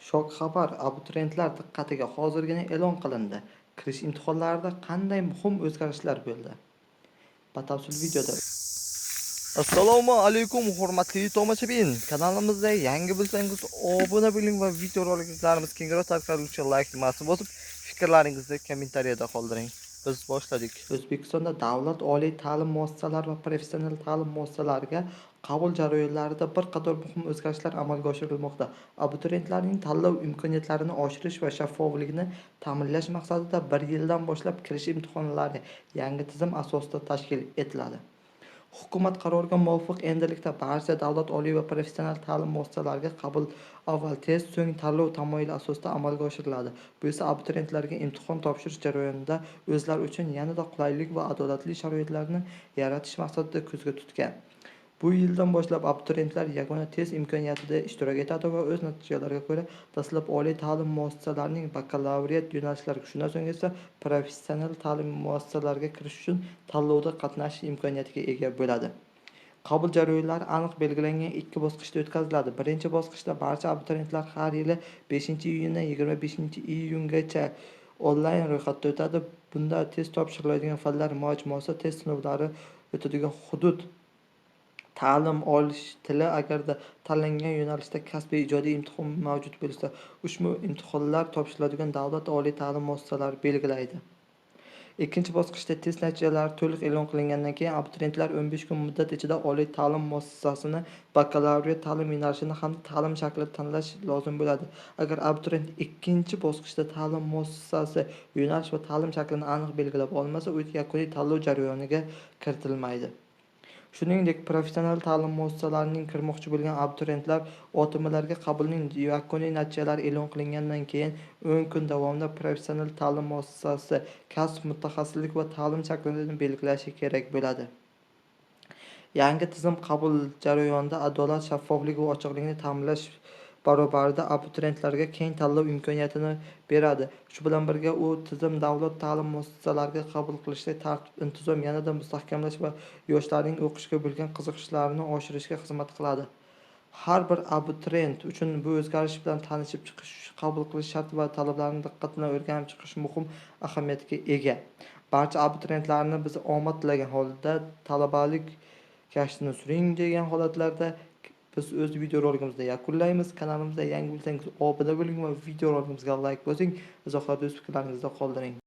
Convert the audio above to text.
Shok xabar abituriyentlar diqqatiga hozirgina e'lon qilindi. Kirish imtihonlarida qanday muhim o'zgarishlar bo'ldi? Batafsil videoda. Assalomu alaykum hurmatli tomoshabin. Kanalimizda yangi bo'lsangiz obuna bo'ling va video roliklarimiz kengroq tarqaluvchi like tugmasini bosib, fikrlaringizni kommentariyada qoldiring. Biz boshladik. O'zbekistonda davlat oliy ta'lim muassasalari va professional ta'lim muassasalariga qabul jarayonlarida bir qator muhim o'zgarishlar amalga oshirilmoqda. Abituriyentlarning tanlov imkoniyatlarini oshirish va shaffoflikni ta'minlash maqsadida 1 yildan boshlab kirish imtihonlari yangi tizim asosida tashkil etiladi. Hukumat qaroriga muvofiq endilikda barcha davlat oliy va professional ta'lim muassasalariga qabul avval test, so'ng tanlov tamoyili asosida amalga oshiriladi. Bu esa abituriyentlarga imtihon topshirish jarayonida o'zlari uchun yanada qulaylik va adolatli sharoitlarni yaratish maqsadida ko'zda tutgan. Bu yildan boshlab abituriyentlar yagona test imkoniyatida ishtirok etadi va o'z natijalariga ko'ra dastlab oliy ta'lim muassasalarining bakalavriat yo'nalishlariga, shundan so'ng esa professional ta'lim muassasalariga kirish uchun tanlovda qatnashish imkoniyatiga ega bo'ladi. Qabul jarayonlari aniq belgilangan 2 bosqichda o'tkaziladi. Birinchi bosqichda barcha abituriyentlar har yili 5-iyundan 25-iyungacha onlayn ro'yxatdan o'tadi. Bunda test topshiriladigan fanlar majmuasi, test sinovlari o'tadigan hudud, ta'lim olish tili, agarda tanlangan yo'nalishda kasbiy ijodiy imtihon mavjud bo'lsa, ushbu imtihonlar topshiriladigan davlat oliy ta'lim muassasalari belgilaydi. Ikkinchi bosqichda test natijalari to'liq e'lon qilingandan keyin abituriyentlar 15 kun muddat ichida oliy ta'lim muassasasini, bakalavriat ta'lim yo'nalishini hamda ta'lim shaklini tanlash lozim bo'ladi. Agar abituriyent ikkinchi bosqichda ta'lim muassasasi, yo'nalish va ta'lim shaklini aniq belgilab olmasa, u yakuniy tanlov jarayoniga kiritilmaydi. Shuningdek, professional ta'lim muassasalarining kirmoqchi bo'lgan abituriyentlar OTMlarga qabulning yakuniy natijalari e'lon qilingandan keyin 10 kun davomida professional ta'lim muassasasi, kasb, mutaxassislik va ta'lim shaklini belgilashi kerak bo'ladi. Yangi tizim qabul jarayonida adolat, shaffoflik va ochiqlikni ta'minlash barobarida abituriyentlarga keng tanlov imkoniyatini beradi. Shu bilan birga u tizim davlat ta'lim muassasalariga qabul qilishda tartib, intizom yanada mustahkamlash va yoshlarning o'qishga bo'lgan qiziqishlarini oshirishga xizmat qiladi. Har bir abituriyent uchun bu o'zgarish bilan tanishib chiqish, qabul qilish shart va talablarni diqqat bilan o'rganib chiqish muhim ahamiyatga ega. Barcha abituriyentlarni biz omad tilagan holda talabalik kashtini suring degan holatlarda biz o'z video roligimizni yakunlaymiz. Kanalimizda yangi bo'lsangiz obuna bo'ling va video roligimizga like bosing. Izohlarda o'z fikrlaringizni qoldiring.